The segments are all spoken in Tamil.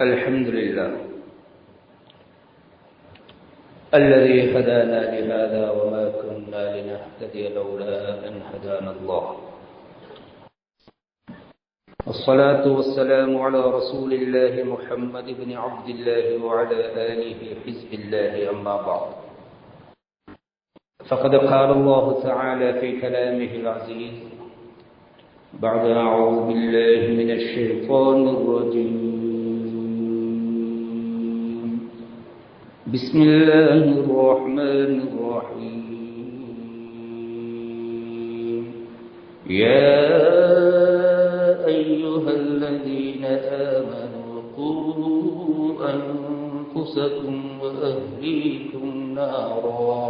الحمد لله الذي هدانا لهذا وما كنا لنهتدي لولا أن هدانا الله. الصلاة والسلام على رسول الله محمد بن عبد الله وعلى آله حزب الله. أما بعد، فقد قال الله تعالى في كلامه العزيز بعد أعوذ بالله من الشيطان الرجيم. بسم الله الرحمن الرحيم. يا أيها الذين آمنوا قوا أنفسكم وأهليكم نارا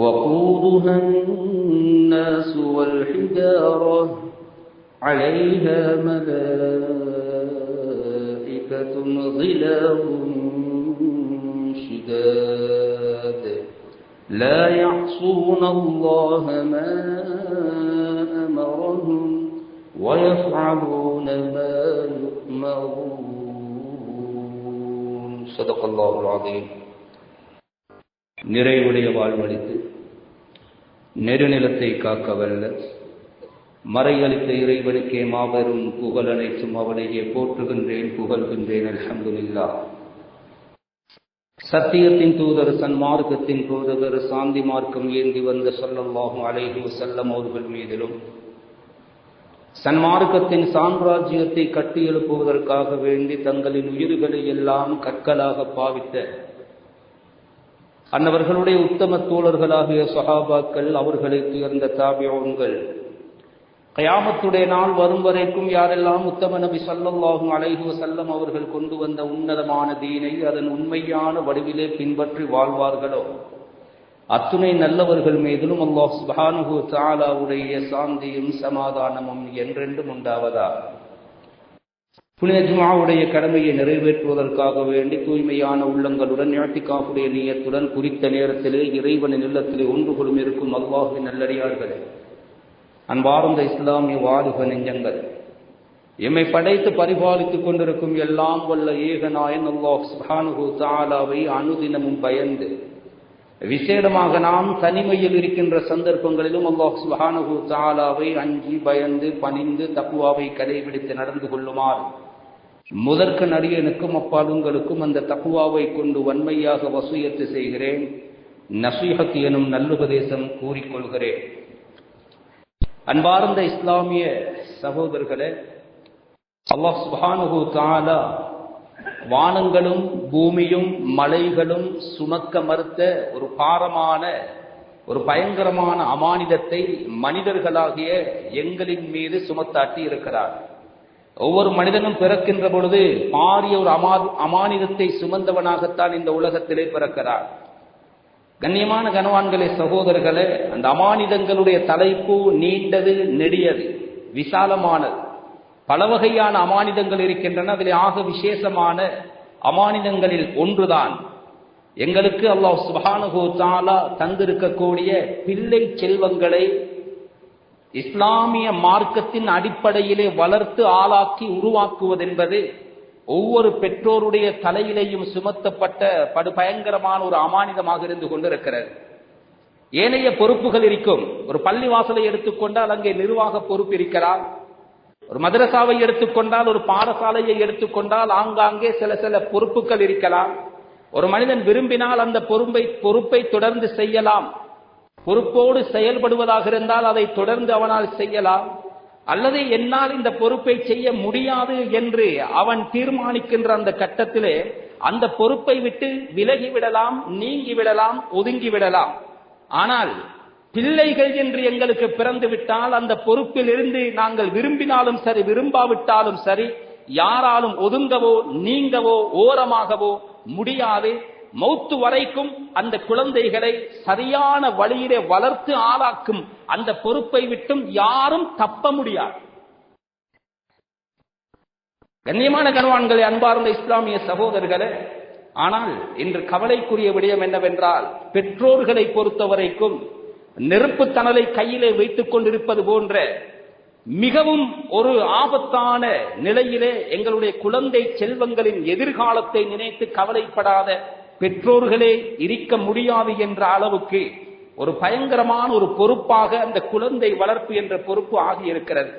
وقودها الناس والحجارة عليها ملائكة غلاظ شداد لا يعصون الله ما أمرهم ويفعلون ما يؤمرون. صدق الله العظيم. நிறைவுடைய வாழ்வழித்து நெடுநிலத்தை காக்க வல்ல மறையளித்த இறைவனுக்கே மாபெரும் புகழ் அனைத்தும் அவனையே போற்றுகின்றேன், புகழ்கின்றேன். அல்ஹம்துலில்லாஹ். சத்தியத்தின் தூதர், சன்மார்க்கத்தின் போதகர், சாந்தி மார்க்கம் ஏந்தி வந்த ஸல்லல்லாஹு அலைஹி வஸல்லம் அவர்கள் மீதிலும், சன்மார்க்கத்தின் சாம்ராஜ்யத்தை கட்டி எழுப்புவதற்காக வேண்டி தங்களின் உயிர்களை எல்லாம் கற்களாக பாவித்த அன்னவர்களுடைய உத்தம தோழர்களாகிய சஹாபாக்கள், அவர்களுக்கு உயர்ந்த தாபிஊன்கள், கயாமத்துடைய நாள் வரும் வரைக்கும் யாரெல்லாம் உத்தம நபி ஸல்லல்லாஹு அலைஹி வஸல்லம் அவர்கள் கொண்டு வந்த உன்னதமான தீனை அதன் உண்மையான வடிவிலே பின்பற்றி வாழ்வார்களோ அத்துணை நல்லவர்கள் மீதிலும் அல்லாஹ் சுப்ஹானஹு வ தஆலாவுடைய சாந்தியும் சமாதானமும் என்றென்றும் உண்டாவதா. புனித ஜும்ஆவுடைய கடமையை நிறைவேற்றுவதற்காக வேண்டி தூய்மையான உள்ளங்களுடன் இஅ்திகாஃபுடைய நியத்துடன் குறித்த நேரத்திலே இறைவனின் இல்லத்திலே ஒன்று கொள்ளும் இருக்கும் அல்லாஹ்வின் நல்லடியார்களே, அன்பார்ந்த இஸ்லாமிய வாலிப நெஞ்சங்கள், எம்மை படைத்து பரிபாலித்துக் கொண்டிருக்கும் எல்லாம் வல்ல ஏகநாயன் அல்லாஹ் சுப்ஹானஹு வ தஆலாவை அனுதினமும் பயந்து, விசேடமாக நாம் தனிமையில் இருக்கின்ற சந்தர்ப்பங்களிலும் அல்லாஹ் சுப்ஹானஹு வ தஆலாவை அஞ்சி பயந்து பணிந்து தக்வாவை கடைபிடித்து நடந்து கொள்ளுமாறு முதற்கு நடிகனுக்கும் அப்பாலுங்களுக்கும் அந்த தக்வாவை கொண்டு வன்மையாக வசியத்து செய்கிறேன். நசீஹத் எனும் நல்லுபதேசம் கூறிக்கொள்கிறேன். அன்பார்ந்த இஸ்லாமிய சகோதரர்களே, அல்லாஹ் சுப்ஹானஹு வ தஆலா வானங்களும் பூமியும் மலைகளும் சுமக்க மறுத்த ஒரு பாரமான ஒரு பயங்கரமான அமானிதத்தை மனிதர்களாகிய எங்களின் மீது சுமத்தாட்டி இருக்கிறார். ஒவ்வொரு மனிதனும் பிறக்கின்ற பொழுது பாரிய ஒரு அமானிதத்தை சுமந்தவனாகத்தான் இந்த உலகத்திலே பிறக்கிறார். கண்ணியமான கனவான்களே, சகோதரர்களே, அந்த அமானிதங்களுடைய தலைப்பு நீண்டது, நெடியது, விசாலமானது. பல வகையான அமானிதங்கள் இருக்கின்றன. அதில் ஆக விசேஷமான அமானிதங்களில் ஒன்றுதான் எங்களுக்கு அல்லாஹ் சுப்ஹானஹு வ தஆலா தந்திருக்கக்கூடிய பிள்ளை செல்வங்களை இஸ்லாமிய மார்க்கத்தின் அடிப்படையிலே வளர்த்து ஆளாக்கி உருவாக்குவதென்பது ஒவ்வொரு பெற்றோருடைய தலையிலேயும் சுமத்தப்பட்ட படுபயங்கரமான ஒரு அமானிதமாக இருந்து கொண்டிருக்கிறது. ஏனைய பொறுப்புகள் இருக்கும். ஒரு பள்ளிவாசலை எடுத்துக்கொண்டால் அங்கே நிர்வாக பொறுப்பு இருக்கிறார். ஒரு மதரசாவை எடுத்துக்கொண்டால், ஒரு பாடசாலையை எடுத்துக்கொண்டால் ஆங்காங்கே சில சில பொறுப்புகள் இருக்கலாம். ஒரு மனிதன் விரும்பினால் அந்த பொறுப்பை தொடர்ந்து செய்யலாம். பொறுப்போடு செயல்படுவதாக இருந்தால் அதை தொடர்ந்து அவனால் செய்யலாம். அல்லது என்னால் இந்த பொறுப்பை செய்ய முடியாது என்று அவன் தீர்மானிக்கின்ற அந்த கட்டத்திலே அந்த பொறுப்பை விட்டு விலகிவிடலாம், நீங்கிவிடலாம், ஒதுங்கிவிடலாம். ஆனால் பிள்ளைகள் என்று எங்களுக்கு பிறந்து விட்டால் அந்த பொறுப்பில் இருந்து நாங்கள் விரும்பினாலும் சரி, விரும்பாவிட்டாலும் சரி, யாராலும் ஒதுங்கவோ நீங்கவோ ஓரமாகவோ முடியாது. மௌத்து வரைக்கும் அந்த குழந்தைகளை சரியான வழியிலே வளர்த்து ஆளாக்கும் அந்த பொறுப்பை விட்டும் யாரும் தப்ப முடியாது. கண்ணியமான கனவான்களே, அன்பார்ந்த இஸ்லாமிய சகோதரர்களே, ஆனால் இன்று கவலைக்குரிய விடயம் என்னவென்றால், பெற்றோர்களை பொறுத்தவரைக்கும் நெருப்பு தணலை கையிலே வைத்துக் கொண்டிருப்பது போன்ற மிகவும் ஒரு ஆபத்தான நிலையிலே எங்களுடைய குழந்தை செல்வங்களின் எதிர்காலத்தை நினைத்து கவலைப்படாத பெற்றோர்களே இருக்க முடியாது என்ற அளவுக்கு ஒரு பயங்கரமான ஒரு பொறுப்பாக அந்த குழந்தை வளர்ப்பு என்ற பொறுப்பு ஆகியிருக்கிறது.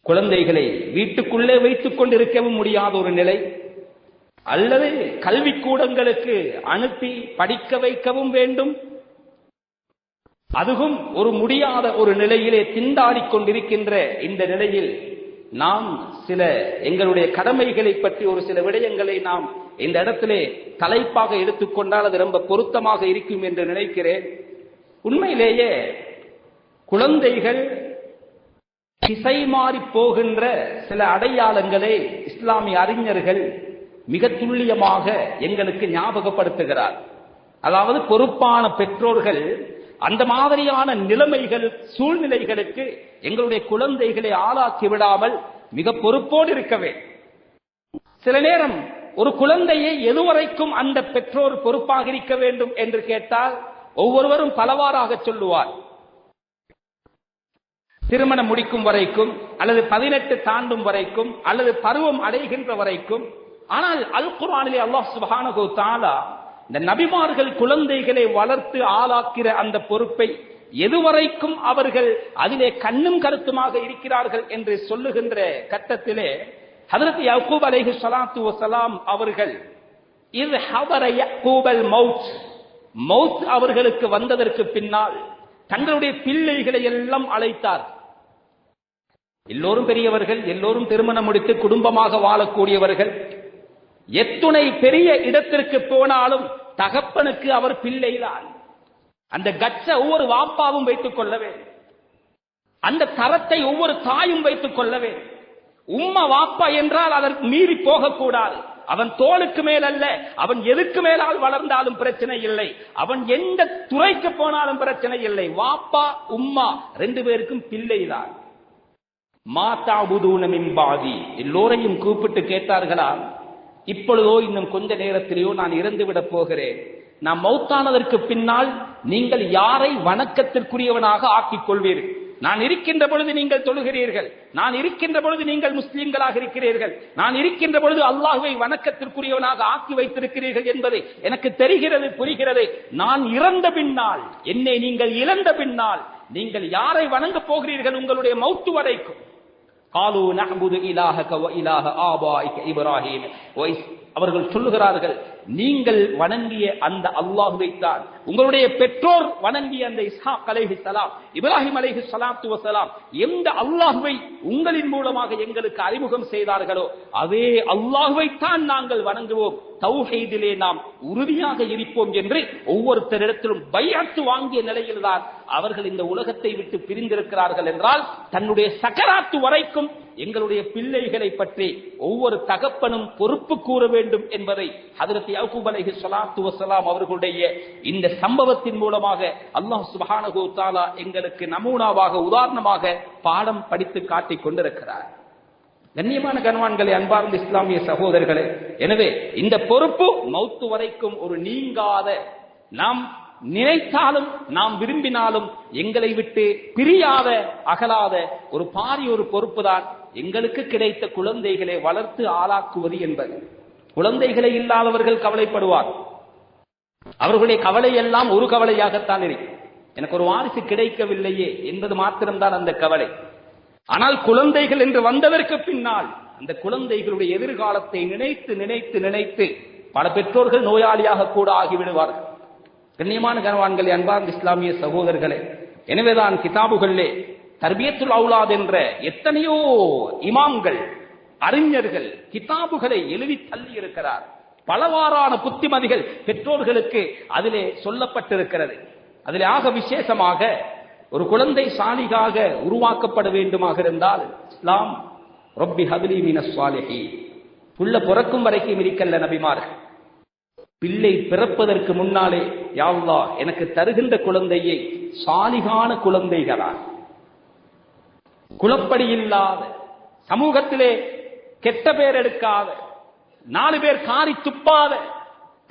குழந்தைகளை வீட்டுக்குள்ளே வைத்துக் கொண்டிருக்கவும் முடியாத ஒரு நிலை, அல்லது கல்விக்கூடங்களுக்கு அனுப்பி படிக்க வைக்கவும் வேண்டும். அதுவும் ஒரு முடியாத ஒரு நிலையிலே திண்டாடிக் கொண்டிருக்கின்ற இந்த நிலையில் நாம் சில எங்களுடைய கடமைகளை பற்றி ஒரு சில விடயங்களை நாம் இந்த இடத்திலே தலைப்பாக எடுத்துக்கொண்டால் அது ரொம்ப பொருத்தமாக இருக்கும் என்று நினைக்கிறேன். உண்மையிலேயே குழந்தைகள் திசை மாறி போகின்ற சில அடையாளங்களை இஸ்லாமிய அறிஞர்கள் மிக துல்லியமாக எங்களுக்கு ஞாபகப்படுத்துகிறார். அதாவது பொறுப்பான பெற்றோர்கள் அந்த மாதிரியான நிலைமைகள் சூழ்நிலைகளுக்கு எங்களுடைய குழந்தைகளை ஆளாக்கி விடாமல் மிக பொறுப்போடு இருக்கவே. சில நேரம் ஒரு குழந்தையை எதுவரைக்கும் அந்த பெற்றோர் பொறுப்பாக இருக்க வேண்டும் என்று கேட்டால் ஒவ்வொருவரும் பலவாறாக சொல்லுவார். திருமணம் முடிக்கும் வரைக்கும், அல்லது 18 தாண்டும் வரைக்கும், அல்லது பருவம் அடைகின்ற வரைக்கும். ஆனால் அல் குர்ஆனிலே அல்லாஹ் சுப்ஹானஹு வ தஆலா இந்த நபிமார்கள் குழந்தைகளை வளர்த்து ஆளாக்கிற அந்த பொறுப்பை எதுவரைக்கும் அவர்கள் அதிலே கண்ணும் கருத்துமாக இருக்கிறார்கள் என்று சொல்லுகின்ற கட்டத்திலே ஹஜ்ரத் யாக்கூப் அலைஹிஸ்ஸலாத்து வஸலாம் அவர்கள் இஸ் ஹபர யாக்கூபல் மௌத் அவர்களுக்கு வந்ததற்கு பின்னால் தங்களுடைய பிள்ளைகளை எல்லாம் அழைத்தார். எல்லோரும் பெரியவர்கள், எல்லோரும் திருமணம் முடித்து குடும்பமாக வாழக்கூடியவர்கள். எத்துணை பெரிய இடத்திற்கு போனாலும் தகப்பனுக்கு அவர் பிள்ளைதான். அந்த கட்ச ஒவ்வொரு வாப்பாவும் வைத்துக் கொள்ளவே, அந்த தரத்தை ஒவ்வொரு தாயும் வைத்துக் கொள்ளவே. உம்மா வாப்பா என்றால் அதற்கு மீறி போகக்கூடாது. அவன் தோளுக்கு மேல் அல்ல, அவன் எதுக்கு மேலால் வளர்ந்தாலும் பிரச்சனை இல்லை, அவன் எந்த துறைக்கு போனாலும் பிரச்சனை இல்லை. வாப்பா உம்மா 2 பேருக்கும் பிள்ளைதான். மாதா புதூன மின் பாதி, எல்லோரையும் கூப்பிட்டு கேட்டார்களா, இப்பொழுதோ இன்னும் கொஞ்ச நேரத்திலேயோ நான் இறந்துவிடப் போகிறேன், நான் மௌத்தானதற்கு பின்னால் நீங்கள் யாரை வணக்கத்திற்குரியவனாக ஆக்கிக் கொள்வீர்கள்? நான் இருக்கின்ற பொழுது நீங்கள் தொழுகிறீர்கள், நான் இருக்கின்ற பொழுது நீங்கள் முஸ்லிம்களாக இருக்கிறீர்கள், நான் இருக்கின்ற பொழுது அல்லாஹ்வை வணக்கத்திற்குரியவனாக ஆக்கி வைத்திருக்கிறீர்கள் என்பதை எனக்கு தெரிகிறது, புரிகிறது. நான் இறந்த பின்னால், என்னை நீங்கள் இழந்த பின்னால் நீங்கள் யாரை வணங்க போகிறீர்கள் உங்களுடைய மௌத்து வரைக்கும்? காலு நஅபுது இலாஹக வ இலாஹ ஆபாயிக இப்ராஹீம். அவர்கள் சொல்லுகிறார்கள், நீங்கள் வணங்கிய அந்த அல்லாஹ்வைத்தான் உங்களுடைய பெற்றோர் வணங்கிய அந்த இஸ்ஹாக் அலைஹிஸ்ஸலாம், இப்ராஹிம் அலைஹிஸ்ஸலாத்து வஸலாம் எந்த அல்லாஹ்வை உங்களின் மூலமாக எங்களுக்கு அறிமுகம் செய்தார்களோ அதே அல்லாஹ்வைத்தான் நாங்கள் வணங்குவோம், தௌஹீதிலே நாம் உறுதியாக இருப்போம் என்று ஒவ்வொருத்தரிடத்திலும் பைஅத் வாங்கிய நிலையில்தான் அவர்கள் இந்த உலகத்தை விட்டு பிரிந்திருக்கிறார்கள். என்றால் தன்னுடைய சக்கராத்து வரைக்கும் எங்களுடைய பிள்ளைகளை பற்றி ஒவ்வொரு தகப்பனும் பொறுப்பு கூற வேண்டும் என்பதை ஹஜ்ரத் யாக்கூப் அலைஹிஸ்ஸலாத்து வஸலாம் அவர்களுடைய இந்த சம்பவத்தின் மூலமாக அல்லாஹ் சுப்ஹானஹு வ தஆலா எங்களுக்கு நமூனாவாக, உதாரணமாக பாடம் படித்து காட்டிக் கொண்டிருக்கிறார். கண்ணியமான கண்வான்களே, அன்பார்ந்த இஸ்லாமிய சகோதரர்களே, எனவே இந்த பொறுப்பு மௌத்து வரைக்கும் ஒரு நீங்காத, நாம் நினைத்தாலும் நாம் விரும்பினாலும் எங்களை விட்டு பிரியாத, அகலாத ஒரு பாரிய ஒரு பொறுப்பு தான் எங்களுக்கு கிடைத்த குழந்தைகளை வளர்த்து ஆளாக்குவது என்பது. குழந்தைகளை இல்லாதவர்கள் கவலைப்படுவார், அவர்களுடைய கவலை எல்லாம் ஒரு கவலையாகத்தான் இருக்கும். எனக்கு ஒரு வாரிசு கிடைக்கவில்லையே என்பது மாத்திரம்தான் அந்த கவலை. ஆனால் குழந்தைகள் என்று வந்ததற்கு பின்னால் அந்த குழந்தைகளுடைய எதிர்காலத்தை நினைத்து நினைத்து நினைத்து பல பெற்றோர்கள் நோயாளியாக கூட ஆகிவிடுவார்கள். கண்ணியமான கனவான்களே, அன்பார்ந்த இஸ்லாமிய சகோதரர்களே, எனவேதான் கிதாபுகளிலே தர்பியத்துல் அவுலாத் என்ற எத்தனையோ இமாம்கள், அறிஞர்கள் கிதாபுகளை எழுதி தள்ளி இருக்கிறார். பலவாறான புத்திமதிகள் பெற்றோர்களுக்கு அதிலே சொல்லப்பட்டிருக்கிறது. அதிலே ஆக விசேஷமாக ஒரு குழந்தை சாலிகாக உருவாக்கப்பட வேண்டுமாக இருந்தால் இஸ்லாம் ரப்பி ஹப்லி மினஸ் ஸாலிஹீன், புள்ள பிறக்கும் வரைக்கும் இருக்கல்ல நபிமார்கள், பிள்ளை பிறப்பதற்கு முன்னாலே யா அல்லாஹ் எனக்கு தருகின்ற குழந்தையை சாலிகான குழந்தைகளா, குலப்படி இல்லாத, சமூகத்திலே கெட்ட பேர் எடுக்காத, 4 பேர் காரி துப்பாத,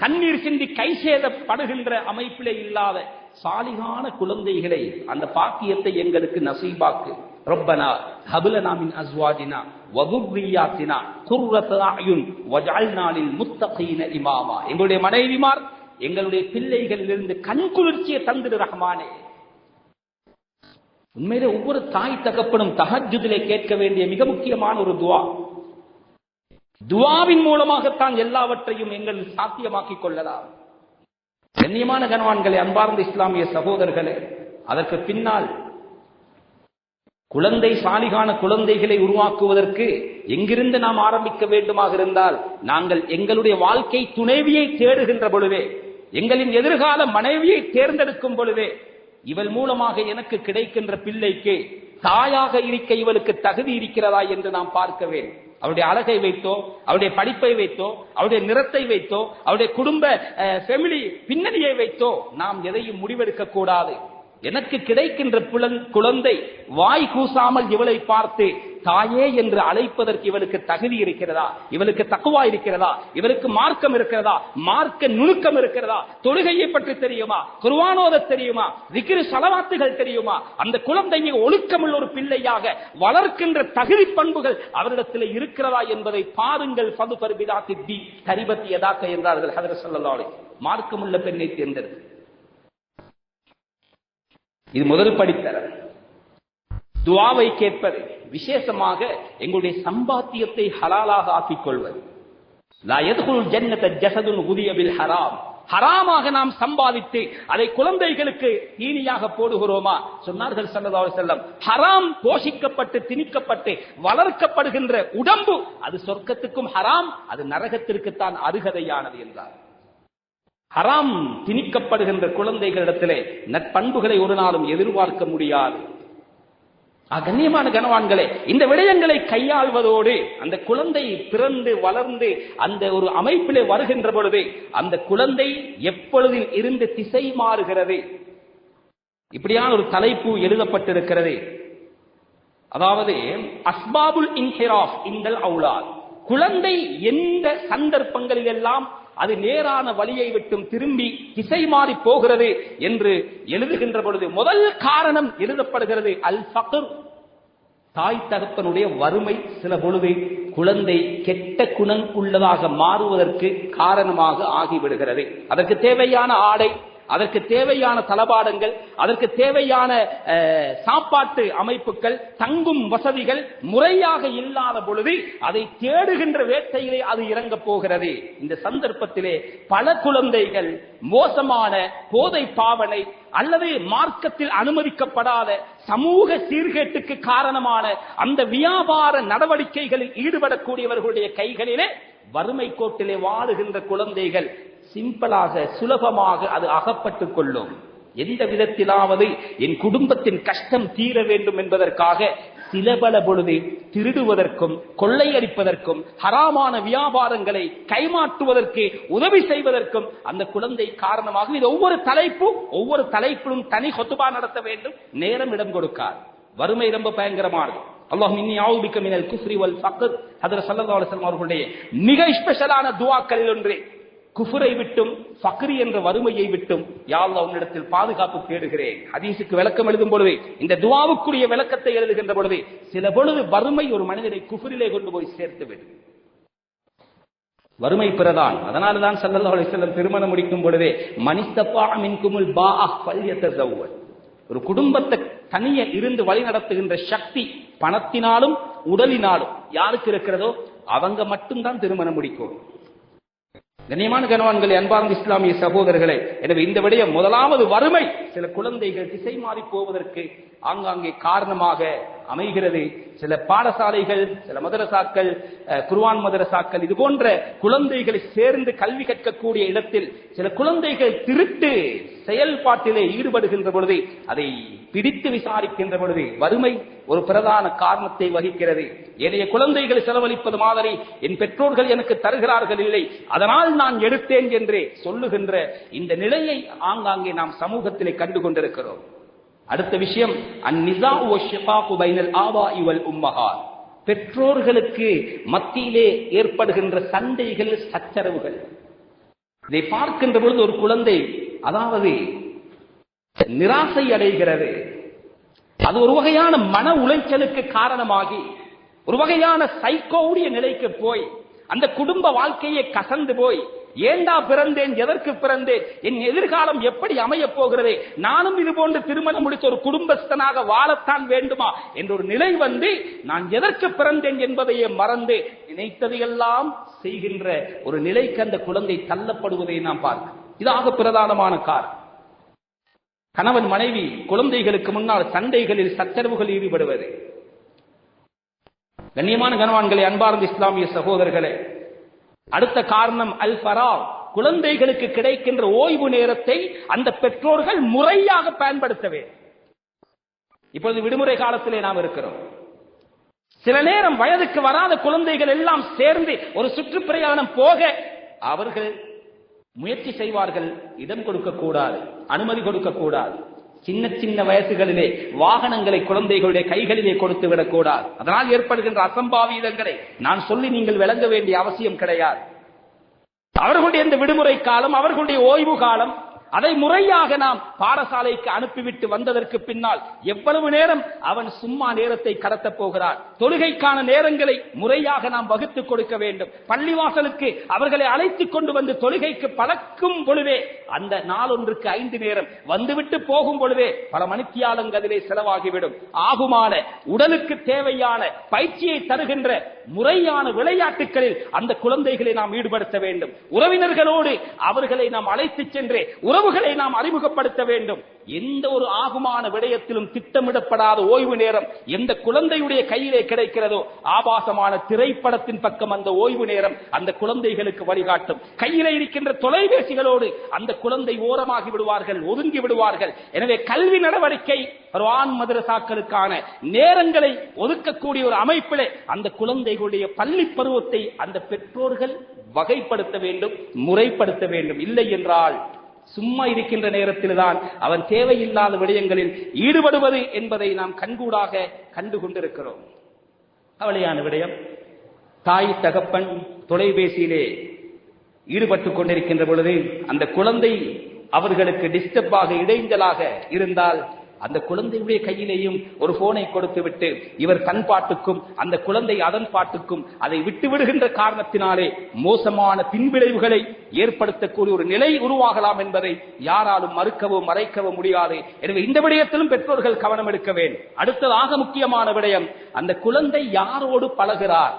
கண்ணீர் சிந்தி கை சேதப்படுகின்ற அமைப்பிலே இல்லாத சாலிகான குழந்தைகளை, அந்த பாக்கியத்தை எங்களுக்கு நசீபாக்கு. ரப்பனா ஹப்லனா மின் அஸ்வாஜினா வ துர்ரியாத்தினா குர்ரத அயுன் வஜஅல்னா லில் முத்தகீன இமாமா. எங்களுடைய மனைவிமார், எங்களுடைய பிள்ளைகளிலிருந்து கண்குளிர்ச்சியை தந்திரு ரஹ்மானே. உண்மையிலே ஒவ்வொரு தாய் தகப்பனும் தஹஜ்ஜுதிலே கேட்க வேண்டிய மிக முக்கியமான ஒரு துஆ. துஆவின் மூலமாகத்தான் எல்லாவற்றையும் எங்கள் சாத்தியமாக்கிக் கொள்ளலாம். கண்ணியமான கணவான்களே, அன்பார்ந்த இஸ்லாமிய சகோதரர்களே, அதற்கு பின்னால் குழந்தை சாலிகான குழந்தைகளை உருவாக்குவதற்கு எங்கிருந்து நாம் ஆரம்பிக்க வேண்டுமாக இருந்தால், நாங்கள் எங்களுடைய வாழ்க்கை துணைவியை தேடுகின்ற பொழுதே, எங்களின் எதிர்கால மனைவியை தேர்ந்தெடுக்கும் பொழுதே, இவள் மூலமாக எனக்கு கிடைக்கின்ற பிள்ளைக்கு தாயாக இருக்க இவளுக்கு தகுதி இருக்கிறதா என்று நாம் பார்க்க வேண்டும். அவருடைய அழகை வைத்தோ, அவருடைய படிப்பை வைத்தோ, அவருடைய நிறத்தை வைத்தோ, அவருடைய குடும்ப ஃபேமிலி பின்னணியை வைத்தோ நாம் எதையும் முடிவெடுக்க கூடாது. எனக்கு கிடைக்கின்ற குழந்தை வாய் கூசாமல் இவளை பார்த்து தாயே என்று அழைப்பதற்கு இவளுக்கு தகுதி இருக்கிறதா, இவளுக்கு தக்குவா இருக்கிறதா, இவளுக்கு மார்க்கம் இருக்கிறதா, மார்க்க நுணுக்கம் இருக்கிறதா, தொழுகையை பற்றி தெரியுமா, குர்ஆனோத தெரியுமா, திக்ர் ஸலவாத்துகள் தெரியுமா, அந்த குழந்தையை ஒழுக்கமுள்ள ஒரு பிள்ளையாக வளர்க்கின்ற தகுதி பண்புகள் அவரிடத்தில் இருக்கிறதா என்பதை பாருங்கள். ஃபதுஃபர் பிதாத்தி தி கரிபத் யதாக என்றார்கள் ஹஜ்ரத் ஸல்லல்லாஹு அலைஹி வஸல்லம். மார்க்கமுள்ள பெண்ணை தேர்ந்தெடுத்து, இது முதல் படித்தரம். துஆவை கேட்பது, விசேஷமாக எங்களுடைய சம்பாத்தியத்தை ஹலாலாக ஆக்கிக் கொள்வது. லா யத்குலுல் ஜன்னத ஜஸதுன் குதிய பில் ஹராம். ஹராமாக நாம் சம்பாதித்து அதை குழந்தைகளுக்கு தீனியாக போடுகிறோமா? சொன்னார்கள் ஸல்லல்லாஹு அலைஹி வஸல்லம், ஹராம் போஷிக்கப்பட்டு திணிக்கப்பட்டு வளர்க்கப்படுகின்ற உடம்பு அது சொர்க்கத்துக்கும் ஹராம், அது நரகத்திற்குத்தான் அருகதையானது என்றார். ஹராம் திணிக்கப்படுகின்ற குழந்தைகளிடத்திலே நற்பண்புகளை ஒரு நாளும் எதிர்பார்க்க முடியாது. கண்ணியமான கனவான்களே, இந்த விடயங்களை கையாள்வதோடு அந்த குழந்தை பிறந்து வளர்ந்து அந்த ஒரு அமைப்பிலே வருகின்ற பொழுது அந்த குழந்தை எப்பொழுதில் இருந்து திசை மாறுகிறது, இப்படியான ஒரு தலைப்பு எழுதப்பட்டிருக்கிறது. அதாவது அஸ்பாபுல் இன்ஹிராஃப் இன்தல் அவுலாத். குழந்தை எந்த சந்தர்ப்பங்களில் எல்லாம் அது நேரான வழியை விட்டும் திரும்பி திசை மாறி போகிறது என்று எழுதுகின்ற பொழுது முதல் காரணம் எழுதப்படுகிறது அல் ஃபக்ர். தாய் தகப்பனுடைய வறுமை சில பொழுது குழந்தை கெட்ட குணம் உள்ளதாக மாறுவதற்கு காரணமாக ஆகிவிடுகிறது. அதற்கு தேவையான ஆடை, அதற்கு தேவையான தளபாடங்கள், அதற்கு தேவையான சாப்பாட்டு அமைப்புகள், தங்கும் வசதிகள் முறையாக இல்லாத பொழுது அதை தேடுகின்ற வேட்டையிலே அது இறங்க போகிறது. இந்த சந்தர்ப்பத்திலே பல குழந்தைகள் மோசமான போதை பாவனை அல்லது மார்க்கத்தில் அனுமதிக்கப்படாத சமூக சீர்கேட்டுக்கு காரணமான அந்த வியாபார நடவடிக்கைகளில் ஈடுபடக்கூடியவர்களுடைய கைகளிலே வறுமை கோட்டிலே வாழுகின்ற குழந்தைகள் சிம்பிளாக சுலபமாக அது அகப்பட்டுக் கொள்ளும். எந்த விதத்திலாவது என் குடும்பத்தின் கஷ்டம் தீர வேண்டும் என்பதற்காக சில பல பொழுது திருடுவதற்கும் கொள்ளையடிப்பதற்கும் ஹராமான வியாபாரங்களை கைமாற்றுவதற்கு உதவி செய்வதற்கும் அந்த குழந்தை காரணமாக. இது ஒவ்வொரு தலைப்பிலும் தனி ஹுத்பா நடத்த வேண்டும், நேரம் இடம் கொடுக்காது. வறுமை ரொம்ப பயங்கரமானது. அல்லாஹும்ம இன்னி அஊது பிக மினல் குஃப்ரி வல் ஃபக்ர். ஹஜ்ரத் ஸல்லல்லாஹு அலைஹி வஸல்லம் அவர்களுடைய மிக ஸ்பெஷலான துஆக்களில் ஒன்று குஃபரை விட்டும் ஃபக்ரி என்ற வறுமையை விட்டும் யா அல்லாஹ் உன்னிடத்தில் பாதுகாப்பு தேடுகிறேன். ஹதீஸுக்கு விளக்கம் எழுதும் பொழுது, இந்த துஆவுக்குரிய விளக்கத்தை எழுதுகின்ற பொழுது, சில பொழுது வறுமை ஒரு மனிதனை குஃப்ரிலே கொண்டு போய் சேர்த்துவிடும். வறுமை பிரதான். அதனால்தான் ஸல்லல்லாஹு அலைஹி வஸல்லம் திருமணம் முடிக்கும் பொழுதே மனிஸ்தபா மின்குமுல் பாஅ ஃபல்யதஸவ்வஜ். ஒரு குடும்பத்தை தனியே இருந்து வழி நடத்துகின்ற சக்தி பணத்தினாலும் உடலினாலும் யாருக்கு இருக்கிறதோ அவங்க மட்டும்தான் திருமணம் முடிக்கும். கண்ணியமான கனவான்களே, அன்பார்ந்த இஸ்லாமிய சகோதரர்களே, எனவே இந்த விடயம் முதலாவது வறுமை சில குழந்தைகள் திசை மாறி போவதற்கு ஆங்காங்கே காரணமாக அமைகிறது. சில பாடசாலைகள், சில மதரசாக்கள், குர்ஆன் மதரசாக்கள், இது போன்ற குழந்தைகளை சேர்ந்து கல்வி கற்கக்கூடிய இடத்தில் சில குழந்தைகள் திருட்டு செயல்பாட்டிலே ஈடுபடுகின்ற பொழுது, அதை பிடித்து விசாரிக்கின்ற பொழுது வறுமை ஒரு பிரதான காரணத்தை வகிக்கிறது. என்னுடைய குழந்தைகளை செலவழிப்பது மாதிரி என் பெற்றோர்கள் எனக்கு தருகிறார்கள் இல்லை, அதனால் நான் எடுத்தேன் என்று சொல்லுகின்ற இந்த நிலையை ஆங்காங்கே நாம் சமூகத்திலே கண்டு கொண்டிருக்கிறோம். அடுத்த விஷயம் அந்நிஸாஉ வஷ்ஷிகாகு பைனல் ஆபாஇ வல் உம்மஹாத். பெற்றோர்களுக்கு மத்தியிலே ஏற்படுகின்ற சண்டைகள், சச்சரவுகள், இதை பார்க்கின்ற பொழுது ஒரு குழந்தை, அதாவது நிராசை அடைகிறது. அது ஒரு வகையான மன உளைச்சலுக்கு காரணமாகி ஒரு வகையான சைக்கோவுடைய நிலைக்கு போய் அந்த குடும்ப வாழ்க்கையை கசந்து போய் ஏண்டா பிறந்தேன், எதற்கு பிறந்தேன், என் எதிர்காலம் எப்படி அமைய போகிறது, நானும் இது போன்று திருமணம் முடித்த ஒரு குடும்பஸ்தனாக வாழத்தான் வேண்டுமா என்ற ஒரு நிலை வந்து நான் எதற்கு பிறந்தேன் என்பதையே மறந்து நினைத்ததையெல்லாம் செய்கின்ற ஒரு நிலைக்கு அந்த குழந்தை தள்ளப்படுவதை நாம் பார்க்கிறோம். இதாக பிரதானமான காரணம். கணவன் மனைவி குழந்தைகளுக்கு முன்னால் சண்டைகளில் சச்சரவுகள் ஈடுபடுவது. கண்ணியமான கணவான்களே, அன்பார்ந்த இஸ்லாமிய சகோதரர்களே, அடுத்த காரணம் அல் ஃபரா, குழந்தைகளுக்கு கிடைக்கின்ற ஓய்வு நேரத்தை அந்த பெற்றோர்கள் முறையாக பயன்படுத்த வேண்டும். இப்பொழுது விடுமுறை காலத்திலே நாம் இருக்கிறோம். சில நேரம் வயதுக்கு வராத குழந்தைகள் எல்லாம் சேர்ந்து ஒரு சுற்றுப்பிரயாணம் போக அவர்கள் முயற்சி செய்வார்கள். இடம் கொடுக்க கூடாது, அனுமதி கொடுக்க கூடாது. சின்ன சின்ன வயசுகளிலே வாகனங்களை குழந்தைகளுடைய கைகளிலே கொடுத்து விடக்கூடாது. அதனால் ஏற்படுகின்ற அசம்பாவிதங்களை நான் சொல்லி நீங்கள் விளங்க வேண்டிய அவசியம் கிடையாது. அவர்களுடைய இந்த விடுமுறை காலம், அவர்களுடைய ஓய்வு காலம், அதை முறையாக நாம் பாடசாலைக்கு அனுப்பிவிட்டு வந்ததற்கு பின்னால் எவ்வளவு நேரம் அவன் சும்மா நேரத்தை கடத்தப் போகிறான். தொழுகைக்கான நேரங்களை முறையாக நாம் வகுத்துக் கொடுக்க வேண்டும். பள்ளிவாசலுக்கு அவர்களை அழைத்துக் கொண்டு வந்து தொழுகைக்கு பழக்கும் பொழுதே அந்த நாளொன்றுக்கு 5 நேரம் வந்துவிட்டு போகும் பொழுதே பல மணித்தியாலங்கள் அதிலே செலவாகிவிடும். ஆகுமான உடலுக்கு தேவையான பயிற்சியை தருகின்ற முறையான விளையாட்டுகளில் அந்த குழந்தைகளை நாம் ஈடுபடுத்த வேண்டும். உறவினர்களோடு அவர்களை நாம் அழைத்து சென்று உறவுகளை நாம் அறிமுகப்படுத்த வேண்டும். எந்த ஒரு ஆகுமான விடயத்திலும் திட்டமிடப்படாத ஓய்வு நேரம் எந்த குழந்தையுடைய கையிலே கிடைக்கிறதோ, ஆபாசமான திரைப்படத்தின் பக்கம் அந்த ஓய்வு நேரம் அந்த குழந்தைகளுக்கு வழிகாட்டும். கையிலே இருக்கின்ற தொலைபேசிகளோடு அந்த குழந்தை ஓரமாகி விடுவார்கள், ஒதுங்கி விடுவார்கள். எனவே கல்வி நடவடிக்கை குர்ஆன் மதரசாக்களுக்கான நேரங்களை ஒதுக்கக்கூடிய ஒரு அமைப்பிலே அந்த குழந்தைகளுடைய பள்ளி பருவத்தை அந்த பெற்றோர்கள் வகைப்படுத்த வேண்டும், முறைப்படுத்த வேண்டும். இல்லை என்றால் சும்மா இருக்கின்ற நேரத்தில் தான் அவன் தேவையில்லாத விடயங்களில் ஈடுபடுவது என்பதை நாம் கண்கூடாக கண்டு கொண்டிருக்கிறோம். கவலையான விடயம், தாய் தகப்பன் தொலைபேசியிலே ஈடுபட்டுக் கொண்டிருக்கின்ற பொழுது அந்த குழந்தை அவர்களுக்கு டிஸ்டர்பாக இடைஞ்சலாக இருந்தால் அந்த குழந்தையுடைய கையிலேயும் ஒரு போனை கொடுத்து விட்டு இவர் தன் பாட்டுக்கும் அந்த குழந்தை அதன் பாட்டுக்கும் அதை விட்டு விடுகின்ற காரணத்தினாலே மோசமான பின்விளைவுகளை ஏற்படுத்தக்கூடிய ஒரு நிலை உருவாகலாம் என்பதை யாராலும் மறுக்கவோ மறைக்கவோ முடியாது. எனவே இந்த விடயத்திலும் பெற்றோர்கள் கவனம் எடுக்க வேண்டும். அடுத்ததாக முக்கியமான விடயம், அந்த குழந்தை யாரோடு பழகிறார்,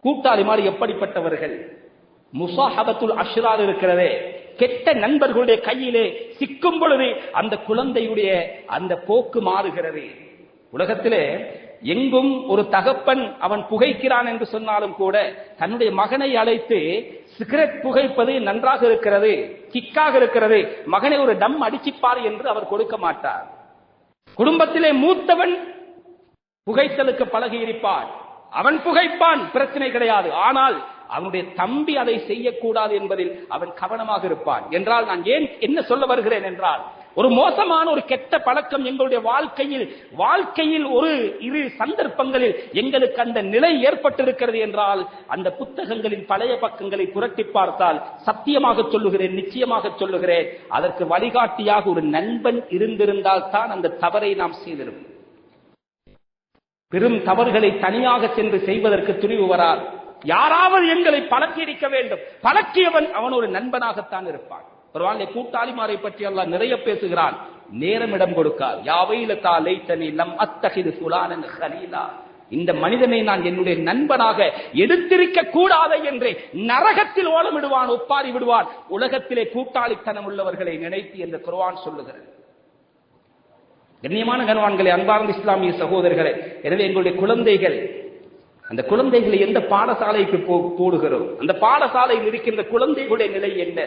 கூட்டாளி மாதிரி எப்படிப்பட்டவர்கள். முசாஹபத்துல் அஷ்ரார் இருக்கிறதே, கெட்ட நண்பர்களுடைய கையிலே சிக்கும் பொழுது அந்த குழந்தையுடைய அந்த போக்கு மாறுகிறது. உலகத்திலே எங்கும் ஒரு தகப்பன் அவன் புகைக்கிறான் என்று சொன்னாலும் கூட தன்னுடைய மகனை அழைத்து சிகரெட் புகைப்பது நன்றாக இருக்கிறது, கிக்காக இருக்கிறது, மகனை ஒரு டம் அடிச்சிப்பார் என்று அவர் கொடுக்க மாட்டார். குடும்பத்திலே மூத்தவன் புகைத்தலுக்கு பழகி இருப்பான், அவன் புகைப்பான், பிரச்சனை கிடையாது. ஆனால் அவனுடைய தம்பி அதை செய்யக்கூடாது என்பதில் அவன் கவனமாக இருப்பான். என்றால் நான் ஏன் என்ன சொல்ல வருகிறேன் என்றால், ஒரு மோசமான ஒரு கெட்ட பழக்கம் எங்களுடைய வாழ்க்கையில் ஒரு இரு சந்தர்ப்பங்களில் எங்களுக்கு அந்த நிலை ஏற்பட்டிருக்கிறது என்றால் அந்த புத்தகங்களின் பழைய பக்கங்களை புரட்டி பார்த்தால் சத்தியமாக சொல்லுகிறேன், நிச்சயமாக சொல்லுகிறேன், அதற்கு வழிகாட்டியாக ஒரு நண்பன் இருந்திருந்தால் தான் அந்த தவறை நாம் செய்திருப்போம். பெரும் தவறுகளை தனியாக சென்று செய்வதற்கு துணிவு வராது. யாராவது எங்களை பழக்கி இருக்க வேண்டும். பழக்கியவன் அவன் ஒரு நண்பனாகத்தான் இருப்பான். ஒரு வாழ்க்கை கூட்டாளிமாரை பற்றி அல்லாஹ் நிறைய பேசுகிறான். நேரம் இடம் கொடுக்கார். யாவைலதா லைத்தனி லம் அத்தகிது ஃபுலானன் கலீலா, இந்த மனிதனை நான் என்னுடைய நண்பனாக எடுத்திருக்க கூடாது என்று நரகத்தில் ஓலமிடுவான், ஒப்பாரி விடுவான். உலகத்திலே கூட்டாளித்தனம் உள்ளவர்களை நினைத்து என்று குர்ஆன் சொல்லுகிறது. கண்ணியமான கணவான்களே, அன்பார்ந்த இஸ்லாமிய சகோதரர்களே, எனவே எங்களுடைய குழந்தைகள், அந்த குழந்தைகளை எந்த பாடசாலைக்கு போடுகிறோம், அந்த பாடசாலையில் இருக்கின்ற குழந்தைகளுடைய நிலை என்ன,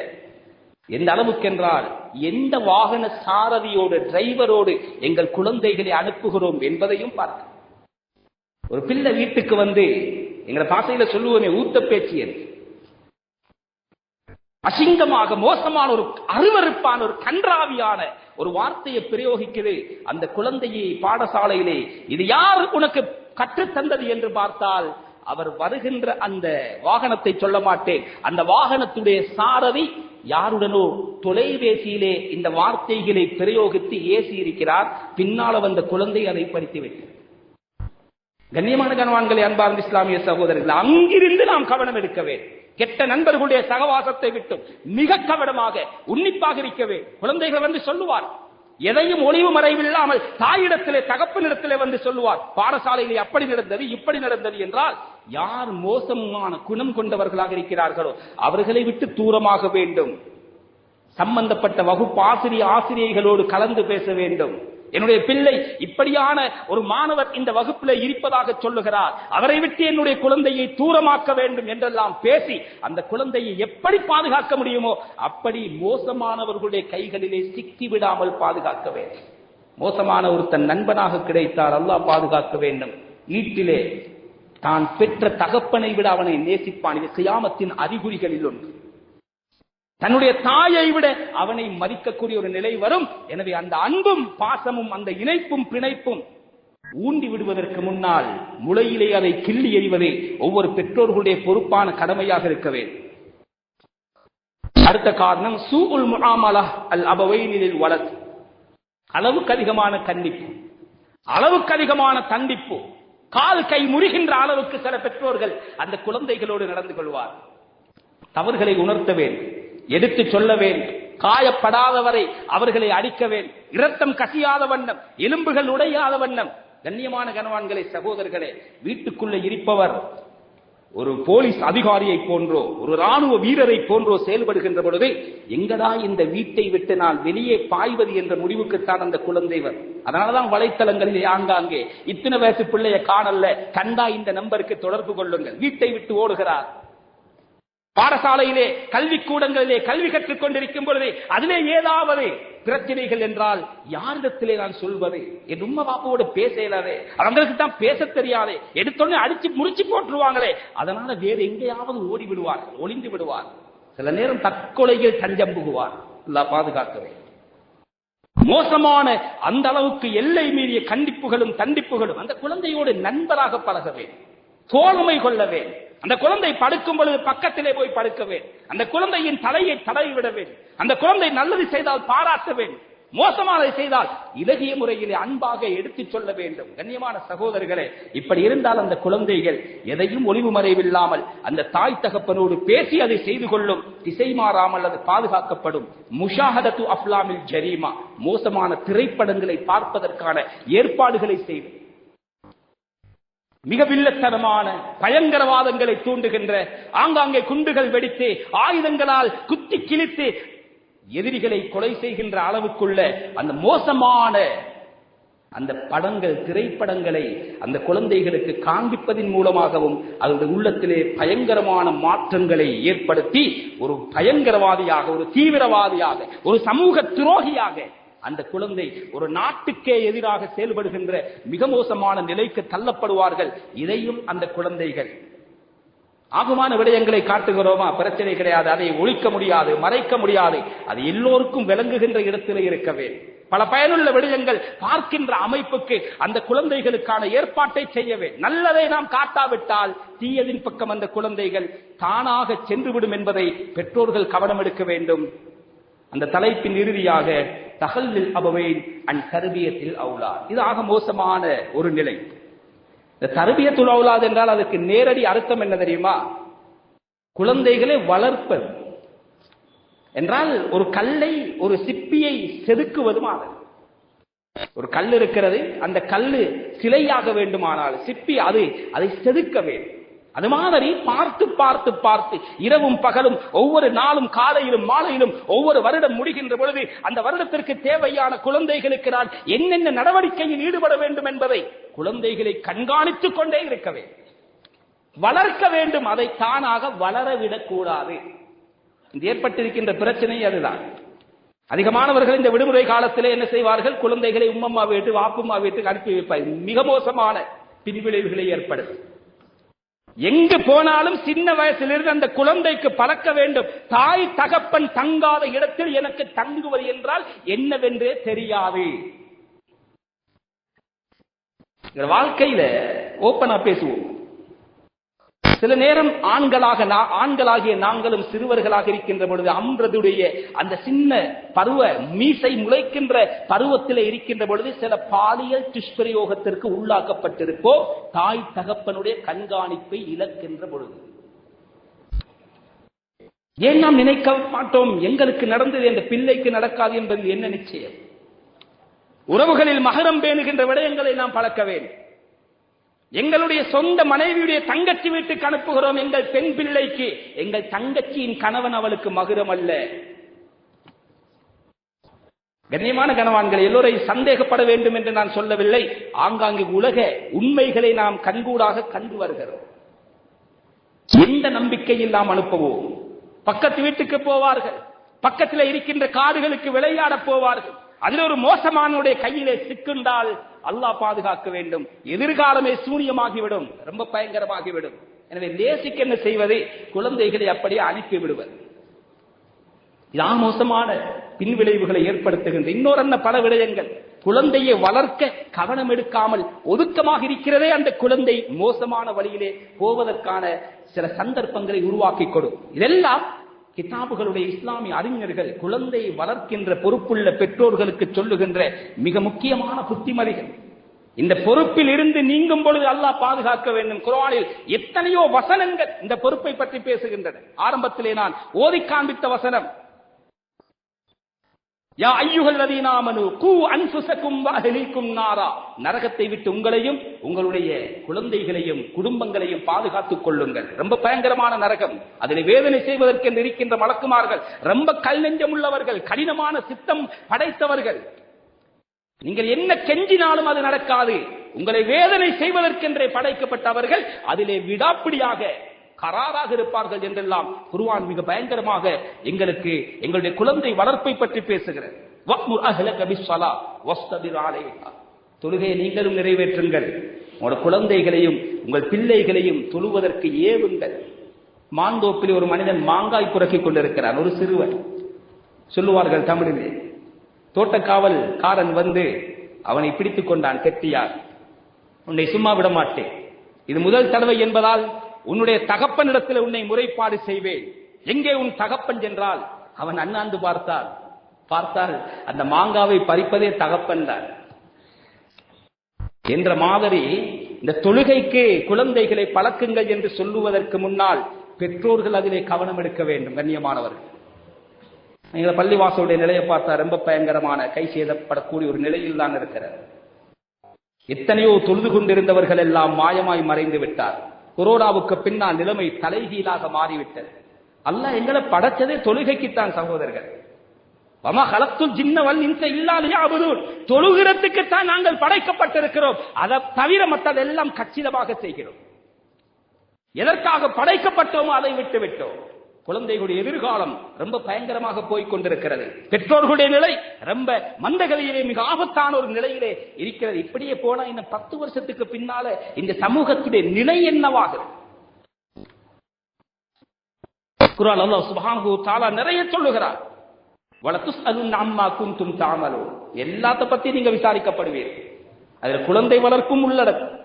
எந்த அளவுக்கு என்றால் எந்த வாகன சாரதியோடு டிரைவரோடு எங்கள் குழந்தைகளை அனுப்புகிறோம் என்பதையும் பார்க்க. ஒரு பிள்ளை வீட்டுக்கு வந்து எங்களை பாசையில சொல்லுவோமே ஊத்த பேச்சியன், அசிங்கமாக மோசமான ஒரு அருவருப்பான ஒரு கன்றாவியான ஒரு வார்த்தையை பிரயோகிக்கிறது அந்த குழந்தையை பாடசாலையிலே. இது யார் உனக்கு கற்றுத்தந்தது என்று பார்த்தால் அவர் வருகின்ற அந்த வாகனத்தை சொல்ல மாட்டேன், அந்த வாகனத்துடைய சாரதி யாருடனோ தொலைபேசியிலே இந்த வார்த்தைகளை பிரயோகித்து ஏசி இருக்கிறார். பின்னால வந்த குழந்தை அதை படித்து வைக்கிறது. கண்ணியமான கணவான்களே, அன்பார்ந்த இஸ்லாமிய சகோதரர்கள், அங்கிருந்து நாம் கவனம் எடுக்க வேண்டும். கெட்ட நண்பர்களுடைய சகவாசத்தை விட்டு மிக கவனமாக உன்னிப்பாக இருக்கவே. குழந்தைகள் வந்து சொல்லுவார், எதையும் ஒளிவு மறைவில்லாமல் தாயிடத்திலே தகப்பனிடத்திலே வந்து சொல்லுவார். பாடசாலையிலே அப்படி நடந்தது இப்படி நடந்தது என்றால் யார் மோசமான குணம் கொண்டவர்களாக இருக்கிறார்களோ அவர்களை விட்டு தூரமாக வேண்டும். சம்பந்தப்பட்ட வகுப்பு ஆசிரியைகளோடு கலந்து பேச வேண்டும். என்னுடைய பிள்ளை இப்படியான ஒரு மாணவர் இந்த வகுப்பில் இருப்பதாக சொல்லுகிறார், அவரை விட்டு என்னுடைய குழந்தையை தூரமாக்க வேண்டும் என்றெல்லாம் பேசி அந்த குழந்தையை எப்படி பாதுகாக்க முடியுமோ அப்படி மோசமானவர்களுடைய கைகளிலே சிக்கி விடாமல் பாதுகாக்க வேண்டும். மோசமான ஒரு தன் நண்பனாக கிடைத்தால் அல்லாஹ் பாதுகாக்க வேண்டும். வீட்டிலே தான் பெற்ற தகப்பனை விட அவனை நேசிப்பான். இது கியாமத்தின் அறிகுறிகளில் ஒன்று. தன்னுடைய தாயை விட அவனை மதிக்கக்கூடிய ஒரு நிலை வரும். எனவே அந்த அன்பும் பாசமும் அந்த இணைப்பும் பிணைப்பும் ஊண்டி விடுவதற்கு முன்னால் முளையிலே அதை கிள்ளி எறிவதே ஒவ்வொரு பெற்றோர்களுடைய பொறுப்பான கடமையாக இருக்க வேண்டும். அடுத்த காரணம் சூஉல் முஆமலா அல் அபவைனி லில் வலத். அளவுக்கு அதிகமான கண்டிப்பு, அளவுக்கு அதிகமான தண்டிப்பு, கால் கை முறிகின்ற அளவுக்கு சில பெற்றோர்கள் அந்த குழந்தைகளோடு நடந்து கொள்வார். தவறுகளை உணர்த்த வேண்டும், எடுத்து சொல்ல வேண்டும். காயப்படாதவரை அவர்களை அடிக்க வேண்டும். இரத்தம் கசியாத வண்ணம், எலும்புகள் உடையாத வண்ணம். கண்ணியமான கணவான்களே, சகோதரர்களே, வீட்டுக்குள்ளே இருப்பவர் ஒரு போலீஸ் அதிகாரியை போன்றோ ஒரு ராணுவ வீரரை போன்றோ செயல்படுகின்ற பொழுது எங்கடா இந்த வீட்டை விட்டு நான் வெளியே பாய்வது என்ற முடிவுக்குத்தான் அந்த குழந்தைவர். அதனாலதான் வலைத்தளங்களிலே ஆங்காங்கே இத்தனை வயசு பிள்ளைய காணல, கண்டா இந்த நம்பருக்கு தொடர்பு கொள்ளுங்கள், வீட்டை விட்டு ஓடுகிறார். பாடசாலையிலே கல்விக்கூடங்களிலே கல்வி கற்றுக் கொண்டிருக்கும் பொழுது அதிலே ஏதாவது பிரச்சனைகள் என்றால் யாரிடத்திலே நான் சொல்வது? என் உம்மா பாப்பாவோட பேச இயலாதே, அவங்களுக்கு தான் பேச தெரியாதே, எடுத்தோடனே அடிச்சு முடிச்சு போட்டுருவாங்களே. அதனால வேறு எங்கேயாவது ஓடி விடுவார், ஒளிந்து விடுவார். சில நேரம் தற்கொலையில் தஞ்சம் புகுவார். அல்லாஹ் பாதுகாக்கவே. மோசமான அந்த அளவுக்கு எல்லை மீறிய கண்டிப்புகளும் தண்டிப்புகளும். அந்த குழந்தையோடு நண்பராக பழகவே, தோழமை கொள்ளவே. அந்த குழந்தை படுக்கும் பொழுது பக்கத்திலே போய் படுக்கவே. அந்த குழந்தையின் தலையை தடவி விடவே. அந்த குழந்தை நல்லது செய்தால் பாராட்ட வேண்டும், மோசமானதை செய்தால் இலகிய முறையிலே அன்பாக எடுத்துச் சொல்ல வேண்டும். கண்ணியமான சகோதரர்களே, இப்படி இருந்தால் அந்த குழந்தைகள் எதையும் ஒளிவு மறைவில்லாமல் அந்த தாய் தகப்பனோடு பேசி அதை செய்து கொள்ளும். திசை மாறாமல் அது பாதுகாக்கப்படும். முஷாஹதத்து அஃப்லாமில் ஜரீமா, மோசமான திரைப்படங்களை பார்ப்பதற்கான ஏற்பாடுகளை செய்வது. மிக வில்லத்தனமான பயங்கரவாதங்களை தூண்டுகின்ற, ஆங்காங்கே குண்டுகள் வெடித்து ஆயுதங்களால் குத்தி கிழித்து எதிரிகளை கொலை செய்கின்ற அளவுக்குள்ள அந்த மோசமான அந்த படங்கள், திரைப்படங்களை அந்த குழந்தைகளுக்கு காண்பிப்பதின் மூலமாகவும் அதனுடைய உள்ளத்திலே பயங்கரமான மாற்றங்களை ஏற்படுத்தி ஒரு பயங்கரவாதியாக, ஒரு தீவிரவாதியாக, ஒரு சமூக துரோகியாக அந்த குழந்தை ஒரு நாட்டுக்கே எதிராக செயல்படுகின்ற மிக மோசமான நிலைக்கு தள்ளப்படுவார்கள். இதையும் அந்த குழந்தைகள் ஆகுமான விடயங்களை காட்டுகிறோமா? பிரச்சனை கிடையாது, அதை ஒழிக்க முடியாது, மறைக்க முடியாது. அது எல்லோருக்கும் விளங்குகின்ற இடத்திலே இருக்கவே. பல பயனுள்ள விடயங்கள் பார்க்கின்ற அமைப்புக்கு அந்த குழந்தைகளுக்கான ஏற்பாட்டை செய்யவே. நல்லதை நாம் காட்டாவிட்டால் தீயதின் பக்கம் அந்த குழந்தைகள் தானாக சென்றுவிடும் என்பதை பெற்றோர்கள் கவனம் எடுக்க வேண்டும். அந்த தலைப்பின் இறுதியாக தகல்லில் அபவைன் அன் தர்பியத்தில் அவுலாத். இது ஆக மோசமான ஒரு நிலை. இந்த தர்பியத்துல் அவுலாத் என்றால் அதுக்கு நேரடி அர்த்தம் என்ன தெரியுமா? குழந்தைகளை வளர்ப்பது என்றால் ஒரு கல்லை, ஒரு சிப்பியை செதுக்குவதுமாக. ஒரு கல் இருக்கிறது, அந்த கல்லு சிலையாக வேண்டுமானால் சிப்பி அதை செதுக்க வேண்டும். அது மாதிரி பார்த்து பார்த்து பார்த்து இரவும் பகலும், ஒவ்வொரு நாளும் காலையிலும் மாலையிலும், ஒவ்வொரு வருடம் முடிகின்ற பொழுது அந்த வருடத்திற்கு தேவையான குழந்தைகளுக்கு நான் என்னென்ன நடவடிக்கையில் ஈடுபட வேண்டும் என்பதை குழந்தைகளை கண்காணித்துக் கொண்டே இருக்கவே, வளர்க்க வேண்டும். அதை தானாக வளரவிடக் கூடாது. ஏற்பட்டிருக்கின்ற பிரச்சனை அதுதான். அதிகமானவர்கள் இந்த விடுமுறை காலத்திலே என்ன செய்வார்கள்? குழந்தைகளை உம்மம்மா வீட்டு, வாப்பும்மா வீட்டுக்கு அனுப்பி வைப்பார்கள். மிக மோசமான பின்விளைவுகளை ஏற்படும். எங்கு போனாலும் சின்ன வயசிலிருந்து அந்த குழந்தைக்கு பழக்க வேண்டும், தாய் தகப்பன் தங்காத இடத்தில் எனக்கு தங்குவது என்றால் என்னவென்றே தெரியாது. வாழ்க்கையில ஓப்பனா பேசுவோம். சில நேரம் ஆண்களாகிய நாங்களும் சிறுவர்களாக இருக்கின்ற பொழுது அம்ரதுடைய அந்த சின்ன பருவ மீசை முளைக்கின்ற பருவத்தில் இருக்கின்ற பொழுது சில பாலியல் துஷ்பிரயோகத்திற்கு உள்ளாக்கப்பட்டிருப்போ தாய் தகப்பனுடைய கண்காணிப்பை இழக்கின்ற பொழுது ஏன் நாம் நினைக்க மாட்டோம் எங்களுக்கு நடந்தது என்ற பிள்ளைக்கு நடக்காது என்பது என்ன நிச்சயம்? உறவுகளில் மகரம் பேணுகின்ற விடயங்களை நாம் பழக்க வேண்டும். எங்களுடைய சொந்த மனைவியுடைய தங்கச்சி வீட்டுக்கு அனுப்புகிறோம் எங்கள் பெண் பிள்ளைக்கு, எங்கள் தங்கச்சியின் கணவன் அவளுக்கு மகுரம் அல்ல. கண்ணியமான கணவான்கள், எல்லோரையும் சந்தேகப்பட வேண்டும் என்று நான் சொல்லவில்லை. ஆங்காங்கு உலக உண்மைகளை நாம் கண்கூடாக கண்டு வருகிறோம். எந்த நம்பிக்கையில் நாம் அனுப்புவோம்? பக்கத்து வீட்டுக்கு போவார்கள், பக்கத்தில் இருக்கின்ற காடுகளுக்கு விளையாட போவார்கள். அதில் ஒரு மோசமானுடைய கையிலே சிக்குண்டால் அல்லாஹ் பாதுகாக்க வேண்டும். எதிர்காலமே சூனியமாகிவிடும், ரொம்ப பயங்கரமாகிவிடும். எனவே லேசிக்க என்ன செய்வது? குழந்தைகளை அப்படியே அனுப்பி விடுவது. இதான் மோசமான பின்விளைவுகளை ஏற்படுத்துகின்ற இன்னொரு பல விடயங்கள். குழந்தையை வளர்க்க கவனம் எடுக்காமல் ஒதுக்கமாக இருக்கிறதே அந்த குழந்தை மோசமான வழியிலே போவதற்கான சில சந்தர்ப்பங்களை உருவாக்கி கொடும். இதெல்லாம் கிதாபுகளுடைய இஸ்லாமிய அறிஞர்கள் குழந்தையை வளர்க்கின்ற பொறுப்புள்ள பெற்றோர்களுக்கு சொல்லுகின்ற மிக முக்கியமான புத்திமதிகள். இந்த பொறுப்பில் இருந்து நீங்கும் பொழுது அல்லாஹ் பாதுகாக்க வேண்டும். குர்ஆனில் எத்தனையோ வசனங்கள் இந்த பொறுப்பை பற்றி பேசுகின்றன. ஆரம்பத்திலே நான் ஓதி காண்பித்த வசனம், யா அய்யுஹல்லதீன ஆமனூ கூ அன்ஃபுஸக்கும் வ அஹ்லீக்கும் நாரா, நரகத்தை விட்டு உங்களையும் உங்களுடைய குழந்தைகளையும் குடும்பங்களையும் பாதுகாத்துக் கொள்ளுங்கள். ரொம்ப பயங்கரமான நரகம். அதில் வேதனை செய்வதற்கு இருக்கின்ற மலக்குமார்கள் ரொம்ப கல் நெஞ்சம் உள்ளவர்கள், கடினமான சித்தம் படைத்தவர்கள். நீங்கள் என்ன கெஞ்சினாலும் அது நடக்காது. உங்களை வேதனை செய்வதற்கென்றே படைக்கப்பட்டவர்கள் அதிலே விடாப்பிடியாக கராராக இருப்பார்கள் என்றெல்லாம் குர்ஆன் மிக பயங்கரமாக எங்களுக்கு எங்களுடைய குழந்தை வளர்ப்பை பற்றி பேசுகிறது. வக்முர் அஹ்லக பிஸ்ஸலா வஸ்தபிர் அலைஹா, தொழுகையை நீங்களும் நிறைவேற்றுங்கள், உங்கள் குழந்தைகளையும் உங்கள் பிள்ளைகளையும் தொழுவதற்கு ஏவுங்கள். மாந்தோப்பில் ஒரு மனிதன் மாங்காய் புரக்கிக் கொண்டிருக்கிறான், ஒரு சிறுவன். சொல்லுவார்கள் தமிழிலே, தோட்டக்காவல்காரன் வந்து அவனை பிடித்துக் கொண்டான் கெட்டியார். உன்னை சும்மா விட மாட்டேன், இது முதல் தடவை என்பதால் உன்னுடைய தகப்பனிடத்தில் உன்னை முறைப்பாடு செய்வேன். எங்கே உன் தகப்பன் என்றால் அவன் அண்ணாந்து பார்த்தால் அந்த மாங்காவை பறிப்பதே தகப்பன் தான் என்ற மாதிரி. இந்த தொழுகைக்கு குழந்தைகளை பழக்குங்கள் என்று சொல்லுவதற்கு முன்னால் பெற்றோர்கள் அதிலே கவனம் எடுக்க வேண்டும். கண்ணியமானவர்கள், எங்களை பள்ளிவாசலுடைய நிலையை பார்த்தா ரொம்ப பயங்கரமான கை செய்தப்படக்கூடிய ஒரு நிலையில் தான் இருக்கிறார். எத்தனையோ தொழுது கொண்டிருந்தவர்கள் எல்லாம் மாயமாய் மறைந்து விட்டார். கொரோனாவுக்கு பின்னால் நிலைமை தலைகீழாக மாறிவிட்டது. அல்லாஹ் எங்களை படைச்சதே தொழுகைக்குத்தான் சகோதரர்கள். வமா கலத்துல் ஜின்ன வல் இன்ஸ இல்லா லியஅபுதூன், தொழுகிறதுக்குத்தான் நாங்கள் படைக்கப்பட்டிருக்கிறோம். அதை தவிர மற்றதெல்லாம் கச்சிதமாக செய்கிறோம். எதற்காக படைக்கப்பட்டோமோ அதை விட்டு விட்டோம். குழந்தைகளுடைய எதிர்காலம் ரொம்ப பயங்கரமாக போய்கொண்டிருக்கிறது. பெற்றோர்களுடைய நிலை ரொம்ப மந்தகதியிலே மிக ஆபத்தான ஒரு நிலையிலே இருக்கிறது. இப்படியே போனா இன்னும் 10 வருஷத்துக்கு பின்னால இந்த சமூகத்துடைய நிலை என்னவாகிறது? குர்ஆன் அல்லாஹ் சுப்ஹானஹு வ தஆலா நிறைய சொல்லுகிறார். வலதுஸ்அலுன் அம்மா குன்தும் தஅமலூன், எல்லாத்த பத்தி நீங்க விசாரிக்கப்படுவீர்கள். அதில் குழந்தை வளர்ப்பும் உள்ளடக்கும்.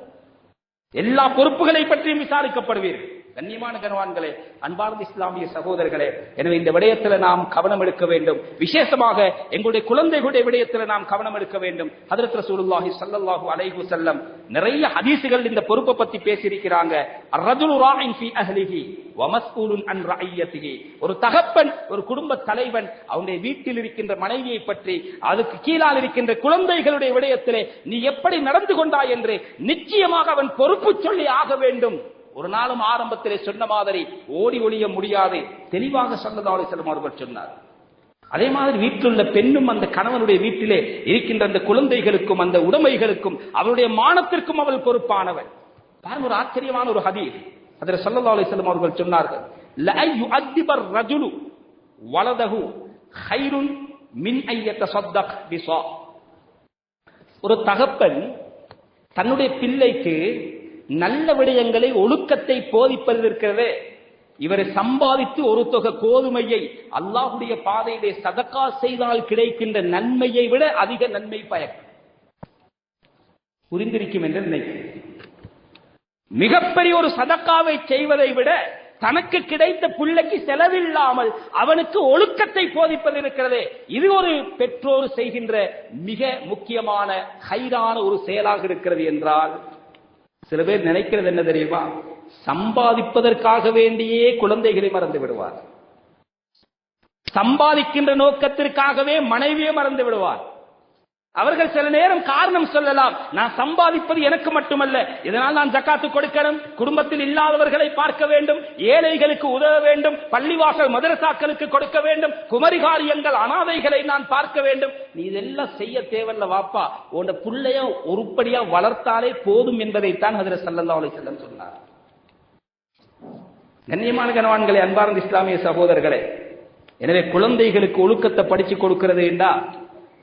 எல்லா பொறுப்புகளை பற்றியும் விசாரிக்கப்படுவீர்கள். கண்ணியமான கணவான்களே, அன்பார்ந்த இஸ்லாமிய சகோதரர்களே, எனவே இந்த விடயத்தில் நாம் கவனம் எடுக்க வேண்டும். விசேஷமாக எங்களுடைய குழந்தைகளுடைய விடயத்தில் நாம் கவனம் எடுக்க வேண்டும். ஹஜ்ரத் ரசூலுல்லாஹி ஸல்லல்லாஹு அலைஹி வஸல்லம் நிறைய ஹதீசுகள் இந்த பொறுப்பை பத்தி பேசியிருக்கிறாங்க. அர்-ரஜுலு ராஇன் ஃபீ அஹ்லிஹி வ மஸ்ஊலுன் அன் ரஅய்யத்திஹி, ஒரு தகப்பன், ஒரு குடும்ப தலைவன் அவனுடைய வீட்டில் இருக்கின்ற மனைவியை பற்றி, அதுக்கு கீழால் இருக்கின்ற குழந்தைகளுடைய விடயத்திலே நீ எப்படி நடந்து கொண்டாய் என்று நிச்சயமாக அவன் பொறுப்பு சொல்லி ஆக வேண்டும். ஒரு நாளும் ஆரம்பத்திலே சொன்ன மாதிரி ஓடி ஒளிய முடியாது, தெளிவாக ஸல்லல்லாஹு அலைஹி வஸல்லம் அவர்கள் சொன்னார். அதே மாதிரி வீட்டிலுள்ள பெண்ணும் அந்த கணவனுடைய வீட்டிலே இருக்கின்ற அந்த குழந்தைகளுக்கும் அந்த உடைமைகளுக்கும் அவருடைய மானத்திற்கும் அவள் பொறுப்பானவள். பாருங்க, ஒரு ஆச்சரியமான ஒரு ஹதீஸ். அதில் ஸல்லல்லாஹு அலைஹி வஸல்லம் அவர்கள் சொன்னார்கள், லா யுஅத்திபர் ரஜுலு வலதஹு கைருன் மின் ஐ யதஸத்தக் பிஸா, ஒரு தகப்பன் தன்னுடைய பிள்ளைக்கு நல்ல விடயங்களை ஒழுக்கத்தை போதிப்பது இருக்கிறதே, இவரை சம்பாதித்து ஒரு தொகை கோதுமையை அல்லாஹ்வுடைய பாதையிலே சதகா செய்தால் கிடைக்கின்ற நன்மையை விட அதிக நன்மை பயக்கும். புரிந்திருக்கும் என்று நினைக்கிறேன். மிகப்பெரிய ஒரு சதக்காவை செய்வதை விட தனக்கு கிடைத்த பிள்ளைக்கு செலவில்லாமல் அவனுக்கு ஒழுக்கத்தை போதிப்பது இருக்கிறதே, இது ஒரு பெற்றோர் செய்கின்ற மிக முக்கியமான ஹைரான ஒரு செயலாக இருக்கிறது என்றால், சில பேர் நினைக்கிறது என்ன தெரியுமா, சம்பாதிப்பதற்காக வேண்டியே குழந்தைகளை மறந்து விடுவார், சம்பாதிக்கின்ற நோக்கத்திற்காகவே மனைவியை மறந்து விடுவார். அவர்கள் சில நேரம் காரணம் சொல்லலாம், நான் சம்பாதிப்பது எனக்கு மட்டுமல்ல, இதனால் நான் ஜக்காத்து கொடுக்கணும், குடும்பத்தில் இல்லாதவர்களை பார்க்க வேண்டும், ஏழைகளுக்கு உதவ வேண்டும், பள்ளிவாசல் மதரசாக்களுக்கு கொடுக்க வேண்டும், குமரிகாரியங்கள் அனாதைகளை நான் பார்க்க வேண்டும். நீ இதெல்லாம் செய்ய தேவையில்ல வாப்பா, உன் புள்ளைய உருப்படியா வளர்த்தாலே போதும் என்பதைத்தான் ஹஜ்ரத் ஸல்லல்லாஹு அலைஹி வஸல்லம் சொன்னார். கண்ணியமான கணவான்களே, அன்பார்ந்த இஸ்லாமிய சகோதரர்களே, எனவே குழந்தைகளுக்கு ஒழுக்கத்தை படிச்சு கொடுக்கிறது என்றா,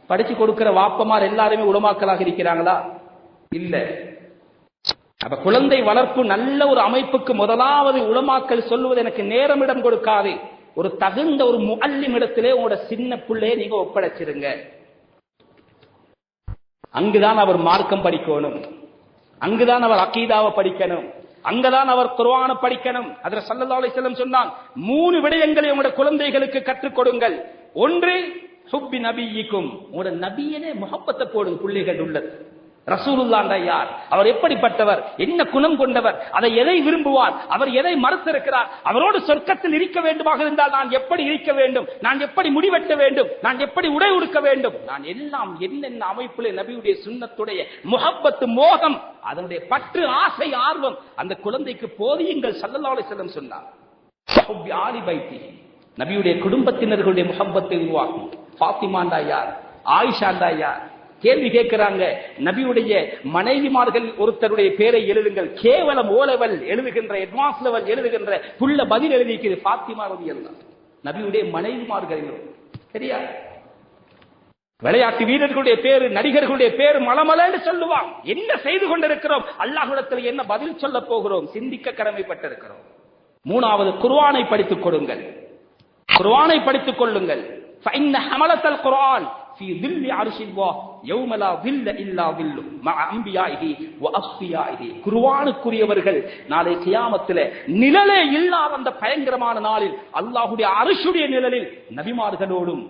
படிச்சு கொடுக்கிற வாப்பமார் எல்லாருமே உலமாக்களாக இருக்கிறாங்களா? இல்ல. அப்ப குழந்தை வளர்ப்பு நல்ல ஒரு அமைப்புக்கு முதலாவது உலமாக்கள் சொல்லுவது, எனக்கு நேரமிடம் கொடுக்காது, ஒரு தகுந்த ஒரு முஅல்லிம் இடத்திலே உங்களோட சின்ன பிள்ளையை நீங்க ஒப்படைச்சிருங்க. அங்குதான் அவர் மார்க்கம் படிக்கணும், அங்குதான் அவர் அகீதாவை படிக்கணும், அங்கதான் அவர் குர்ஆனை படிக்கணும். ஹஜ்ரத் ஸல்லல்லாஹு அலைஹி வஸல்லம் சொன்னாங்க, 3 விடயங்களை உங்களுடைய குழந்தைகளுக்கு கற்றுக் கொடுங்கள். ஒன்று, ஹுப்பி நபியிக்கும், உங்களோட நபியனே முஹப்பத்தை போடுங்க பிள்ளைகள் உள்ளது. ரசூலுல்லாஹ் யார், அவர் எப்படிப்பட்டவர், என்ன குணம் கொண்டவர், அதை எதை விரும்புவார், அவர் எதை மறுத்திருக்கிறார், அவரோடு சொர்க்கத்தில் இருக்க வேண்டுமாக இருந்தால் நான் எப்படி இருக்க வேண்டும், நான் எப்படி முடிவெட்ட வேண்டும், நான் எப்படி உடை உடுக்க வேண்டும், நான் எல்லாம் என்னென்ன அமைப்பிலே நபியுடைய சுன்னத்துடைய முஹப்பத்து மோகம், அதனுடைய பற்று ஆசை ஆர்வம் அந்த குழந்தைக்கு போதியுங்கள். ஸல்லல்லாஹு அலைஹி வஸல்லம் சொன்னார். ஆலி பைத்தி, நபியுடைய குடும்பத்தினர்களுடைய முஹப்பத்தை உருவாக்கும். ஃபாத்திமாண்டா யார், ஆயிஷாண்டா யார், கேள்வி கேட்கிறாங்க. நபியுடைய மனைவிமார்கள் ஒருத்தருடைய பேரை எழுதுங்கள், கேவலம் ஓ லெவல் எழுதுகின்ற, அட்வான்ஸ் லெவல் எழுதுகின்ற புள்ள பதில் எழுதிக்கிறது ஃபாத்திமா ரலியல்லாஹு அன்ஹா. நபியுடைய மனைவிமார்கள் சரியா? விளையாட்டு வீரர்களுடைய பேரு, நடிகர்களுடைய பேரு மலமலன்னு சொல்லுவான். என்ன செய்து கொண்டிருக்கிறோம், அல்லாஹ்விடத்தில் என்ன பதில் சொல்ல போகிறோம், சிந்திக்க கடமைப்பட்டிருக்கிறோம். மூணாவது, குர்ஆனை படித்துக் கொடுங்கள், குர்ஆனை படித்துக் கொள்ளுங்கள். فإن حملة القرآن في ظل عرش الله يوم لا ظل إلا ظله مع أنبيائه وأصفيائه. குர்ஆனுக்குரியவர்கள் நாளை கியாமத்திலே நிழலே இல்லாத அந்த பயங்கரமான நாளில் அல்லாஹ்வுடைய அர்ஷுடைய நிழலில் நபிமார்களோடும்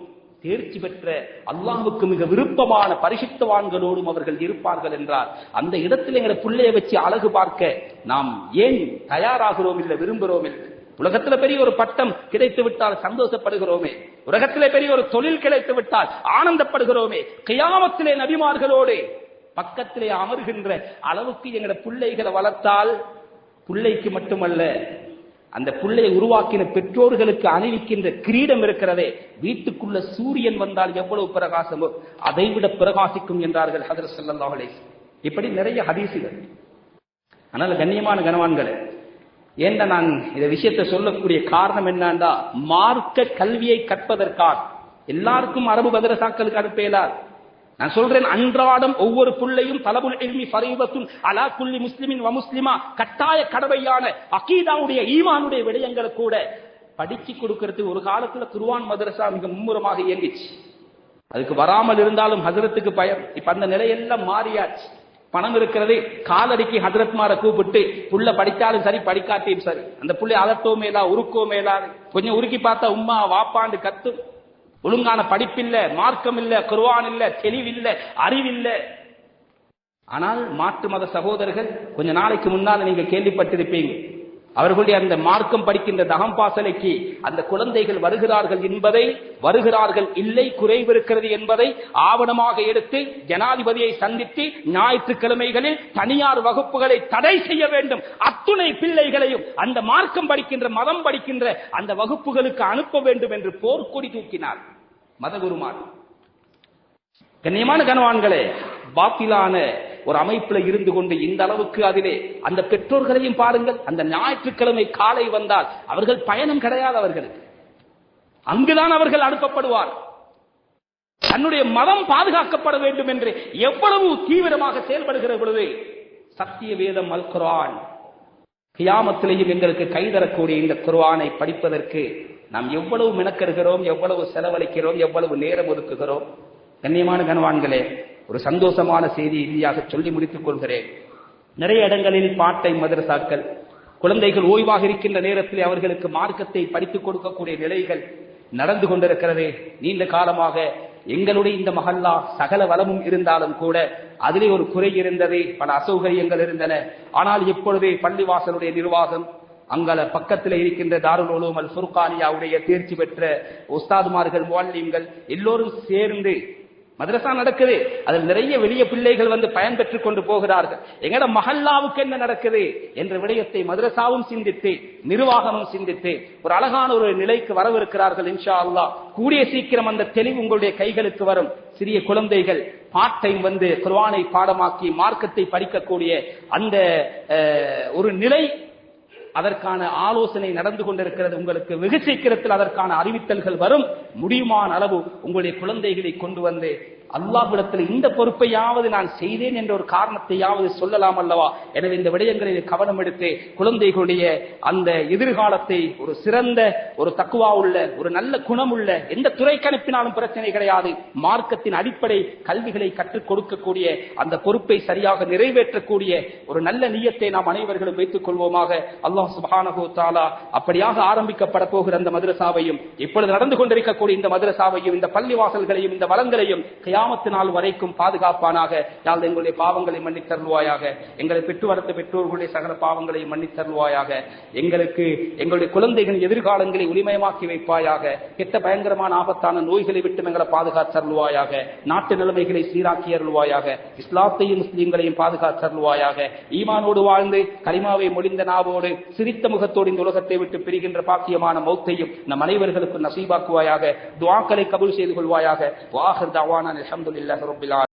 தேர்ச்சி பெற்ற அல்லாஹ்வுக்கு மிக விருப்பமான பரிசுத்தவான்களோடும் அவர்கள் இருப்பார்கள் என்றால், அந்த இடத்தில் எங்களை பிள்ளையை வச்சு அழகு பார்க்க நாம் ஏன் தயாராகிறோம் இல்லை, விரும்புகிறோம் இல்லை? உலகத்தில் பெரிய ஒரு பட்டம் கிடைத்து விட்டால் சந்தோஷப்படுகிறோமே, உலகத்திலே பெரிய ஒரு தொழில் கிடைத்து விட்டால் ஆனந்தப்படுகிறோமே, கியாமத்திலே நபிமார்களோடு பக்கத்திலே அமர்கின்ற அளவுக்கு எங்களுடைய பிள்ளைகளை வளர்த்தால், பிள்ளைக்கு மட்டுமல்ல, அந்த பிள்ளையை உருவாக்கின பெற்றோர்களுக்கு அணிவிக்கின்ற கிரீடம் இருக்கிறதே, வீட்டுக்குள்ள சூரியன் வந்தால் எவ்வளவு பிரகாசமோ அதைவிட பிரகாசிக்கும் என்றார்கள் ஹஜ்ரத் ஸல்லல்லாஹு அலைஹி வஸல்லம். இப்படி நிறைய ஹதீசுகள். ஆனால் கண்ணியமான கனவான்களே, ஏன்டா நான் இந்த விஷயத்தை சொல்லக்கூடிய காரணம் என்னன்னா, மார்க்க கல்வியை கற்பதற்காக எல்லாருக்கும் அரபு மதரசாக்களுக்கு அனுப்பலார். நான் சொல்றேன், அன்றாடம் ஒவ்வொரு புள்ளையும் தலபுல் இல்மி ஃபரீதத்துன் அலா குல்லி முஸ்லிமின் வ முஸ்லிமா, கட்டாய கடமையான அகீதாவுடைய ஈமானுடைய விடயங்களை கூட படிச்சு கொடுக்கிறது. ஒரு காலத்துல குர்ஆன் மதரசா மிக மும்முரமாக இயங்கிச்சு. அதுக்கு வராமல் இருந்தாலும் ஹஜரத்துக்கு பயம். இப்ப அந்த நிலையெல்லாம் மாறியாச்சு. பணம் இருக்கிறது, காலடிக்கு ஹஜரத்மார கூப்பிட்டு புள்ள படித்தாலும் சரி படிக்காட்டியும் சரி, அந்த புள்ளை அதட்டோ மேலா உருக்கோ மேலா, கொஞ்சம் உருக்கி பார்த்தா உம்மா வாப்பாண்டு கத்தும். ஒழுங்கான படிப்பில்லை, மார்க்கம் இல்ல, குர்ஆன் இல்ல, தெளிவில்லை, அறிவில்லை. ஆனால் மாற்று மத சகோதரர்கள் கொஞ்ச நாளைக்கு முன்னால் நீங்க கேள்விப்பட்டிருப்பீங்க, அவர்களுடைய அந்த மார்க்கம் படிக்கின்ற தகம்பாசலைக்கு அந்த குழந்தைகள் வருகிறார்கள் என்பதை, வருகிறார்கள் இல்லை குறைவு இருக்கிறது என்பதை ஆவணமாக எடுத்து ஜனாதிபதியை சந்தித்து ஞாயிற்றுக்கிழமைகளில் தனியார் வகுப்புகளை தடை செய்ய வேண்டும், அத்துணை பிள்ளைகளையும் அந்த மார்க்கம் படிக்கின்ற, மதம் படிக்கின்ற அந்த வகுப்புகளுக்கு அனுப்ப வேண்டும் என்று போர்க்கொடி தூக்கினார் மதகுருமார். கண்ணியமான கனவான்களே, பாத்திலான ஒரு அமைப்புல இருந்து கொண்டு இந்த அளவுக்கு அதிலே அந்த பெற்றோர்களையும் பாருங்கள். அந்த ஞாயிற்றுக்கிழமை காலை வந்தால் அவர்கள் பயணம் கிடையாது, அவர்களுக்கு அங்குதான் அவர்கள் அனுப்பப்படுவார். தன்னுடைய மதம் பாதுகாக்கப்பட வேண்டும் என்று எவ்வளவு தீவிரமாக செயல்படுகிற பொழுது சத்திய வேதம் அல் குர்ஆன் கியாமத்திலேயும் எங்களுக்கு கைதரக்கூடிய இந்த குர்ஆனை படிப்பதற்கு நாம் எவ்வளவு மெனக்கருகிறோம், எவ்வளவு செலவழிக்கிறோம், எவ்வளவு நேரம் ஒதுக்குகிறோம். கண்ணியமான கனவான்களே, ஒரு சந்தோஷமான செய்தி இறுதியாக சொல்லி முடித்துக் கொள்கிறேன். நிறைய இடங்களில் பாட்டை மதரசாக்கள், குழந்தைகள் ஓய்வாக இருக்கின்ற நேரத்தில் அவர்களுக்கு மார்க்கத்தை படித்துக் கொடுக்கக்கூடிய நிலைகள் நடந்து கொண்டிருக்கிறது. நீண்ட காலமாக எங்களுடைய இந்த மஹல்லா சகல வளமும் இருந்தாலும் கூட அதிலே ஒரு குறை இருந்தது, பல அசௌகரியங்கள் இருந்தன. ஆனால் இப்பொழுது பள்ளிவாசலுடைய நிர்வாகம், அங்கல பக்கத்தில் இருக்கின்ற தாருல் உலூம் அல் ஃபுர்கானியாவுடைய தேர்ச்சி பெற்ற உஸ்தாதுமார்கள், முஅல்லிம்கள் எல்லோரும் சேர்ந்து மதரசா நடக்குது. அதில் நிறைய வெளிய பிள்ளைகள் வந்து பயன் பெற்றுக் கொண்டு போகிறார்கள். எங்கட மஹல்லாவுக்கு என்ன நடக்குது என்ற விடயத்தை மதரசாவும் சிந்தித்து, நிர்வாகமும் சிந்தித்து ஒரு அழகான ஒரு நிலைக்கு வரவிருக்கிறார்கள் இன்ஷா அல்லாஹ். கூடிய சீக்கிரம் அந்த தெளிவு உங்களுடைய கைகளுக்கு வரும். சிறிய குழந்தைகள் பாட்டை வந்து குர்ஆனை பாடமாக்கி மார்க்கத்தை படிக்கக்கூடிய அந்த ஒரு நிலை, அதற்கான ஆலோசனை நடந்து கொண்டிருக்கிறது. உங்களுக்கு வெகு சீக்கிரத்தில் அதற்கான அறிவித்தல்கள் வரும். முடியுமான அளவு உங்களுடைய குழந்தைகளை கொண்டு வந்து அல்லாஹ்விடத்தில் இந்த பொறுப்பையாவது நான் செய்தேன் என்ற ஒரு காரணத்தையாவது சொல்லலாம் அல்லவா? எனவே இந்த விடயங்களில் கவனம் எடுத்து குழந்தைகளுடைய அந்த எதிர்காலத்தை ஒரு சிறந்த, ஒரு தக்குவா உள்ள, ஒரு நல்ல குணமுள்ள, எந்த துறைக்கு அனுப்பினாலும் பிரச்சனை கிடையாது, மார்க்கத்தின் அடிப்படை கல்விகளை கற்றுக் கொடுக்கக்கூடிய அந்த பொறுப்பை சரியாக நிறைவேற்றக்கூடிய ஒரு நல்ல நியத்தை நாம் அனைவர்களும் வைத்துக் கொள்வோமாக. அல்லாஹ் சுப்ஹானஹு வ தஆலா அப்படியாக ஆரம்பிக்கப்பட போகிற அந்த மதரசாவையும், இப்பொழுது நடந்து கொண்டிருக்கக்கூடிய இந்த மதரசாவையும், இந்த பள்ளிவாசல்களையும், இந்த வளங்களையும் கியாமத் நாள் வரைக்கும் பாதுகாப்பானாக. யாழ் எங்களுடைய பாவங்களை மன்னித்தருள்வாயாக. எங்களை பெற்று வளர்த்த பெற்றோர்களுடைய சகல பாவங்களை மன்னித்தருள்வாயாக. எங்களுக்கு எங்களுடைய குழந்தைகளின் எதிர்காலங்களை ஒளிமயமாக்கி வைப்பாயாக. கெட்ட பயங்கரமான ஆபத்தான நோய்களை விட்டு எங்களை பாதுகாத்தருள்வாயாக. நாட்டு நிலைமைகளை சீராக்கி அருள்வாயாக. இஸ்லாத்தையும் முஸ்லீம்களையும் பாதுகாத்தருள்வாயாக. ஈமானோடு வாழ்ந்து கலிமாவை மொழிந்த நாவோடு சிரித்த முகத்தோடு இந்த உலகத்தை விட்டு பிரிகின்ற பாக்கியமான மௌத்தையும் நம் அனைவர்களுக்கு நசீபாக்குவாயாக. துஆக்களை கபூல் செய்து கொள்வாயாக. வாஹிர் தஅவானா அல்ஹம்துலில்லாஹி ரப்பில் ஆலமீன்.